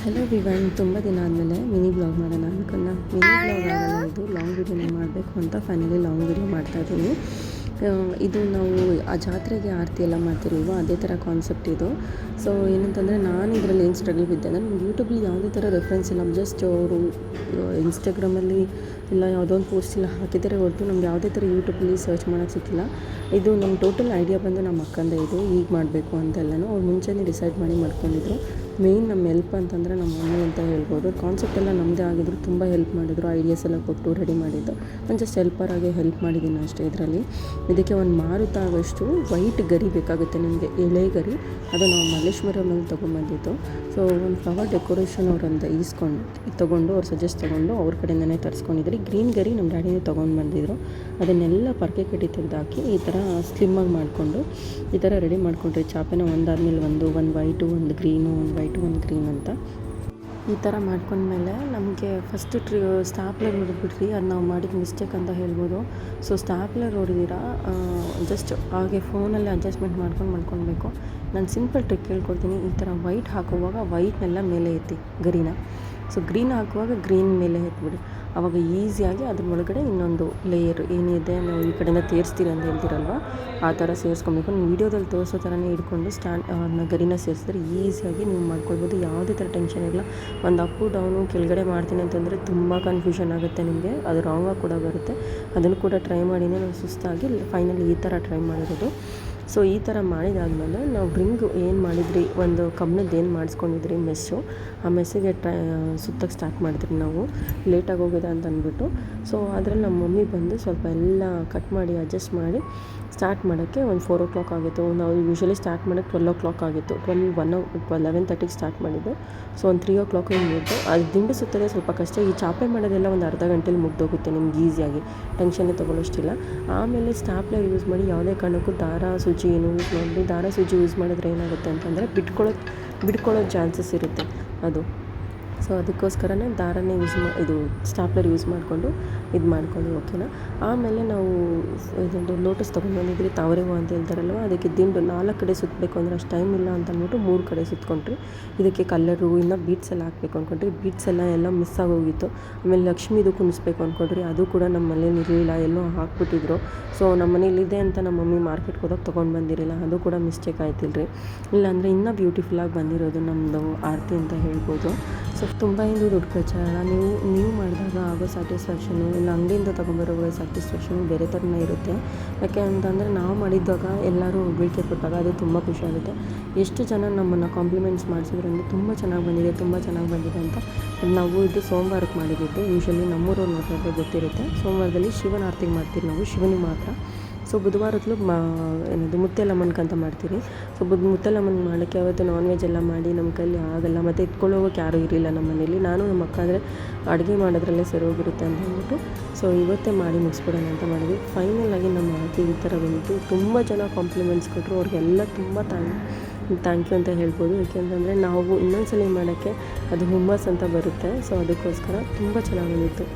Hello Vivan, ತುಂಬ ದಿನ ಆದಮೇಲೆ ಮಿನಿ ಬ್ಲಾಗ್ ಮಾಡೋಣ ಅಂದ್ಕೊಂಡ. ಮಿನಿ ಬ್ಲಾಗ್ ಆಗಲ್ಲ, ಇದು ಲಾಂಗ್ ವೀಡಿಯೋನೇ ಮಾಡಬೇಕು ಅಂತ ಫೈನಲಿ ಲಾಂಗ್ ವೀಡಿಯೋ ಮಾಡ್ತಾಯಿದ್ದೀನಿ. ಇದು ನಾವು ಆ ಜಾತ್ರೆಗೆ ಆರತಿ ಎಲ್ಲ ಮಾಡ್ತಿರಲ್ವ, ಅದೇ ಥರ ಕಾನ್ಸೆಪ್ಟ್ ಇದು. ಸೊ ಏನಂತಂದರೆ ನಾನು ಇದರಲ್ಲಿ ಏನು ಸ್ಟ್ರಗಲ್ ಬಿದ್ದೆ ಅಂದರೆ, ನಮ್ಗೆ ಯೂಟ್ಯೂಬಲ್ಲಿ ಯಾವುದೇ ಥರ ರೆಫರೆನ್ಸ್ ಇಲ್ಲ. ಜಸ್ಟ್ ಅವರು ಇನ್ಸ್ಟಾಗ್ರಾಮಲ್ಲಿ ಇಲ್ಲ ಯಾವುದೋ ಒಂದು ಪೋಸ್ಟ್ ಇಲ್ಲ ಹಾಕಿದರೆ ಹೊರತು ನಮ್ಗೆ ಯಾವುದೇ ಥರ ಯೂಟ್ಯೂಬಲ್ಲಿ ಸರ್ಚ್ ಮಾಡೋಕ್ಕೆ ಸಿಕ್ಕಿಲ್ಲ. ಇದು ನಮ್ಮ ಟೋಟಲ್ ಐಡಿಯಾ ಬಂದು ನಮ್ಮ ಅಕ್ಕಂದೇ. ಇದು ಈಗ ಮಾಡಬೇಕು ಅಂತೆಲ್ಲನೂ ಅವ್ರು ಮುಂಚೆನೇ ಡಿಸೈಡ್ ಮಾಡಿ ಮಾಡ್ಕೊಂಡಿದ್ರು. ಮೇಯ್ನ್ ನಮ್ಮ ಹೆಲ್ಪ್ ಅಂತಂದರೆ ನಮ್ಮ ಮಮ್ಮಿ ಅಂತ ಹೇಳ್ಬೋದು. ಕಾನ್ಸೆಪ್ಟ್ ಎಲ್ಲ ನಮ್ಮದೇ ಆಗಿದ್ರು, ತುಂಬ ಹೆಲ್ಪ್ ಮಾಡಿದರು, ಐಡಿಯಾಸ್ ಎಲ್ಲ ಕೊಟ್ಟು ರೆಡಿ ಮಾಡಿದ್ದು. ನಾನು ಜಸ್ಟ್ ಹೆಲ್ಪರಾಗಿ ಹೆಲ್ಪ್ ಮಾಡಿದ್ದೀನಿ ಅಷ್ಟೇ. ಇದರಲ್ಲಿ ಇದಕ್ಕೆ ಒಂದು ಮಾರುತ ಆಗೋಷ್ಟು ವೈಟ್ ಗರಿ ಬೇಕಾಗುತ್ತೆ ನಿಮಗೆ, ಎಳೆ ಗರಿ. ಅದು ನಾವು ಮಲ್ಲೇಶ್ವರಮಲ್ಲಿ ತೊಗೊಂಬಂದಿದ್ದು. ಸೊ ಒಂದು ಫ್ಲವರ್ ಡೆಕೋರೇಷನ್ ಅವರಿಂದ ತೊಗೊಂಡು ಅವ್ರು ಸಜೆಸ್ಟ್ ತೊಗೊಂಡು ಅವ್ರ ಕಡೆಯಿಂದನೇ ತರಿಸ್ಕೊಂಡಿದ್ರು. ಗ್ರೀನ್ ಗರಿ ನಮ್ಮ ಡ್ಯಾಡಿನೇ ತೊಗೊಂಡು ಬಂದಿದ್ರು. ಅದನ್ನೆಲ್ಲ ಪರ್ಕೆ ಕಟ್ಟಿ ತೆಗೆದಾಕಿ ಈ ಥರ ಸ್ಲಿಮ್ಮಾಗಿ ಮಾಡಿಕೊಂಡು ಈ ಥರ ರೆಡಿ ಮಾಡಿಕೊಂಡ್ರಿ. ಚಾಪೆನ ಒಂದಾದ್ಮೇಲೆ ಒಂದು ವೈಟು, ಒಂದು ಗ್ರೀನು, ಒಂದು ವೈಟು, ಒಂದು ಗ್ರೀನ್ ಅಂತ ಈ ಥರ ಮಾಡ್ಕೊಂಡ್ಮೇಲೆ ನಮಗೆ ಫಸ್ಟ್ ಸ್ಟಾಪ್ಲರ್ ಹೊಡೆದ್ಬಿಟ್ರಿ. ಅದು ನಾವು ಮಾಡಿದ ಮಿಸ್ಟೇಕ್ ಅಂತ ಹೇಳ್ಬೋದು. ಸೊ ಸ್ಟಾಪ್ಲರ್ ಹೊಡೆದಿರ ಜಸ್ಟ್ ಹಾಗೆ ಫೋನಲ್ಲಿ ಅಡ್ಜಸ್ಟ್ಮೆಂಟ್ ಮಾಡ್ಕೊಳ್ಬೇಕು. ನಾನು ಸಿಂಪಲ್ ಟ್ರಿಕ್ ಹೇಳ್ಕೊಡ್ತೀನಿ. ಈ ಥರ ವೈಟ್ ಹಾಕುವಾಗ ವೈಟ್ನೆಲ್ಲ ಮೇಲೆ ಎತ್ತಿ ಗರಿನ. ಸೊ ಗ್ರೀನ್ ಹಾಕುವಾಗ ಗ್ರೀನ್ ಮೇಲೆ ಎತ್ಬಿಡಿ. ಆವಾಗ ಈಸಿಯಾಗಿ ಅದ್ರ ಒಳಗಡೆ ಇನ್ನೊಂದು ಲೇಯರ್ ಏನಿದೆ ನಾವು ಈ ಕಡೆಯಿಂದ ತೇರಿಸ್ತೀರಿ ಅಂತ ಹೇಳ್ತೀರಲ್ವ, ಆ ಥರ ಸೇರಿಸ್ಕೊಬೇಕು. ನೀವು ವೀಡಿಯೋದಲ್ಲಿ ತೋರಿಸೋ ಥರನೇ ಹಿಡ್ಕೊಂಡು ಅದನ್ನ ಗರಿನ ಸೇರಿಸಿದ್ರೆ ಈಸಿಯಾಗಿ ನೀವು ಮಾಡ್ಕೊಳ್ಬೋದು. ಯಾವುದೇ ಥರ ಟೆನ್ಷನ್ ಇಲ್ಲ. ಒಂದು ಅಪ್ಪು ಡೌನು ಕೆಳಗಡೆ ಮಾಡ್ತೀನಿ ಅಂತಂದರೆ ತುಂಬ ಕನ್ಫ್ಯೂಷನ್ ಆಗುತ್ತೆ ನಿಮಗೆ, ಅದು ರಾಂಗಾಗಿ ಕೂಡ ಬರುತ್ತೆ. ಅದನ್ನು ಕೂಡ ಟ್ರೈ ಮಾಡಿನೇ ನಾವು ಸುಸ್ತಾಗಿ ಫೈನಲಿ ಈ ಥರ ಟ್ರೈ ಮಾಡಿರೋದು. ಸೊ ಈ ಥರ ಮಾಡಿದಾದ್ಮೇಲೆ ನಾವು ರಿಂಗು ಏನು ಮಾಡಿದ್ರಿ, ಒಂದು ಕಬ್ಬಿಣದ್ದು ಏನು ಮಾಡಿಸ್ಕೊಂಡಿದ್ರಿ ಮೆಸ್ಸು, ಆ ಮೆಸ್ಸಿಗೆ ಸುತ್ತಕ್ಕೆ ಸ್ಟಾರ್ಟ್ ಮಾಡಿದ್ರಿ ನಾವು. ಲೇಟಾಗಿ ಹೋಗಿದೆ ಅಂತ ಅಂದ್ಬಿಟ್ಟು. ಸೊ ಅದರಲ್ಲಿ ನಮ್ಮ ಮಮ್ಮಿ ಬಂದು ಸ್ವಲ್ಪ ಎಲ್ಲ ಕಟ್ ಮಾಡಿ ಅಡ್ಜಸ್ಟ್ ಮಾಡಿ ಸ್ಟಾರ್ಟ್ ಮಾಡೋಕ್ಕೆ ಒಂದು 4 o'clock ಆಗಿತ್ತು. ನಾವು ಯೂಶ್ವಲಿ ಸ್ಟಾರ್ಟ್ ಮಾಡೋಕ್ಕೆ 12 o'clock ಆಗಿತ್ತು. 11:30ಗೆ ಸ್ಟಾರ್ಟ್ ಮಾಡಿದ್ದು. ಸೊ ಒಂದು 3 o'clock ಮುಗಿದು. ಅದು ದಿಂಡು ಸುತ್ತೋದೇ ಸ್ವಲ್ಪ ಕಷ್ಟ. ಈ ಚಾಪೆ ಮಾಡೋದೆಲ್ಲ ಒಂದು ಅರ್ಧ ಗಂಟೆಲಿ ಮುಗ್ದೋಗುತ್ತೆ ನಿಮ್ಗೆ ಈಸಿಯಾಗಿ, ಟೆನ್ಷನ್ನೇ ತೊಗೊಳ್ಳೋಷ್ಟಿಲ್ಲ. ಆಮೇಲೆ ಸ್ಟಾಪ್ಲರ್ ಯೂಸ್ ಮಾಡಿ ಯಾವುದೇ ಕಾರಣಕ್ಕೂ ದಾರ ಸೂಜಿ ಏನು ಯೂಸ್ ಮಾಡಿ, ದಾರ ಸೂಜಿ ಯೂಸ್ ಮಾಡಿದ್ರೆ ಏನಾಗುತ್ತೆ ಅಂತಂದರೆ ಬಿಟ್ಕೊಳ್ಳೋ ಚಾನ್ಸಸ್ ಇರುತ್ತೆ ಅದು. ಸೊ ಅದಕ್ಕೋಸ್ಕರನೇ ದಾರನೇ ಇದು ಸ್ಟಾಪ್ಲರ್ ಯೂಸ್ ಮಾಡಿಕೊಂಡು ಇದು ಮಾಡ್ಕೊಳ್ಳಿ, ಓಕೆನಾ. ಆಮೇಲೆ ನಾವು ಇದೊಂದು ಲೋಟಸ್ ತೊಗೊಂಡು ಬಂದಿದ್ರಿ, ತಾವರೆ ಹೂವು ಅಂತ ಹೇಳ್ತಾರಲ್ವ, ಅದಕ್ಕೆ ದಿಂಡು 4 ಕಡೆ ಸುತ್ತಬೇಕು ಅಂದರೆ ಅಷ್ಟು ಟೈಮ್ ಇಲ್ಲ ಅಂತ ಅಂದ್ಬಿಟ್ಟು 3 ಕಡೆ ಸುತ್ಕೊಂಡ್ರಿ. ಇದಕ್ಕೆ ಕಲ್ಲರು ಇನ್ನು ಬೀಟ್ಸ್ ಎಲ್ಲ ಹಾಕಬೇಕು ಅಂದ್ಕೊಂಡ್ರಿ. ಬೀಟ್ಸ್ ಎಲ್ಲ ಮಿಸ್ ಆಗೋಗಿತ್ತು. ಆಮೇಲೆ ಲಕ್ಷ್ಮೀದು ಕುಣಿಸ್ಬೇಕು ಅಂದ್ಕೊಂಡ್ರಿ. ಅದು ಕೂಡ ನಮ್ಮ ಮನೇಲಿ ಇರಲಿಲ್ಲ, ಎಲ್ಲೋ ಹಾಕ್ಬಿಟ್ಟಿದ್ರು. ಸೊ ನಮ್ಮ ಮನೇಲಿದೆ ಅಂತ ನಮ್ಮ ಮಮ್ಮಿ ಮಾರ್ಕೆಟ್ಗೆ ಹೋದಾಗ ತೊಗೊಂಡು ಬಂದಿರಲಿಲ್ಲ. ಅದು ಕೂಡ ಮಿಸ್ಟೇಕ್ ಆಯ್ತಿಲ್ರಿ. ಇಲ್ಲಾಂದರೆ ಇನ್ನೂ ಬ್ಯೂಟಿಫುಲ್ಲಾಗಿ ಬಂದಿರೋದು ನಮ್ಮದು ಆರತಿ ಅಂತ ಹೇಳ್ಬೋದು. ಸೊ ತುಂಬ ದುಡ್ಡು ಖರ್ಚಾಗಲ್ಲ. ನೀವು ಮಾಡಿದಾಗ ಆಗೋ ಸ್ಯಾಟಿಸ್ಫ್ಯಾಕ್ಷನು, ಇಲ್ಲ ಅಂಗಡಿಯಿಂದ ತೊಗೊಂಬರೋ ಸ್ಯಾಟಿಸ್ಫ್ಯಾಕ್ಷನು ಬೇರೆ ಥರನೇ ಇರುತ್ತೆ. ಯಾಕೆ ಅಂತಂದರೆ ನಾವು ಮಾಡಿದ್ದಾಗ ಎಲ್ಲರೂ ಹೊಗಳಿಕೆ ಕೊಟ್ಟಾಗ ಅದು ತುಂಬ ಖುಷಿಯಾಗುತ್ತೆ. ಎಷ್ಟು ಜನ ನಮ್ಮನ್ನು ಕಾಂಪ್ಲಿಮೆಂಟ್ಸ್ ಮಾಡಿಸಿದ್ರು ಅಂದರೆ ತುಂಬ ಚೆನ್ನಾಗಿ ಬಂದಿದೆ, ತುಂಬ ಚೆನ್ನಾಗಿ ಬಂದಿದೆ ಅಂತ. ನಾವು ಇದು ಸೋಮವಾರಕ್ಕೆ ಮಾಡಿದ್ದು. ಯೂಶ್ವಲಿ ನಮ್ಮೂರವ್ರು ಮಾತ್ರ ಗೊತ್ತಿರುತ್ತೆ. ಸೋಮವಾರದಲ್ಲಿ ಶಿವನ ಆರತಿಗೆ ಮಾಡ್ತೀವಿ ನಾವು, ಶಿವನಿಗೆ ಮಾತ್ರ. ಸೊ ಬುಧವಾರದಲ್ಲೂ ಏನದು ಮುತ್ತೆಲಮ್ಮನ್ಗೆ ಅಂತ ಮಾಡ್ತೀರಿ. ಸೊ ಮುತ್ತೆಲಮ್ಮನ್ ಮಾಡೋಕ್ಕೆ ಅವತ್ತು ನಾನ್ ವೆಜ್ ಎಲ್ಲ ಮಾಡಿ ನಮ್ಮ ಕೈಲಿ ಆಗಲ್ಲ, ಮತ್ತು ಎತ್ಕೊಳ್ಳೋಕೆ ಯಾರೂ ಇರಲಿಲ್ಲ ನಮ್ಮ ಮನೇಲಿ. ನಾನು ನಮ್ಮ ಅಕ್ಕ ಅಂದರೆ ಅಡುಗೆ ಮಾಡೋದ್ರಲ್ಲೇ ಸರಿ ಹೋಗಿರುತ್ತೆ ಅಂತ ಅಂದ್ಬಿಟ್ಟು ಸೊ ಇವತ್ತೇ ಮಾಡಿ ಮುಗಿಸ್ಬಿಡೋಣ ಅಂತ ಮಾಡಿದ್ವಿ. ಫೈನಲಾಗಿ ನಮ್ಮ ಆರತಿ ಈ ಥರ ಬಂತು. ತುಂಬ ಜನ ಕಾಂಪ್ಲಿಮೆಂಟ್ಸ್ ಕೊಟ್ಟರು. ಅವ್ರಿಗೆಲ್ಲ ತುಂಬ ಥ್ಯಾಂಕ್ ಯು ಅಂತ ಹೇಳ್ಬೋದು. ಏಕೆಂತಂದರೆ ನಾವು ಇನ್ನೊಂದ್ಸಲ ಮಾಡೋಕ್ಕೆ ಅದು ಹುಮ್ಮಸ್ ಅಂತ ಬರುತ್ತೆ. ಸೊ ಅದಕ್ಕೋಸ್ಕರ ತುಂಬ ಚೆನ್ನಾಗಿ ಬಂದಿತ್ತು.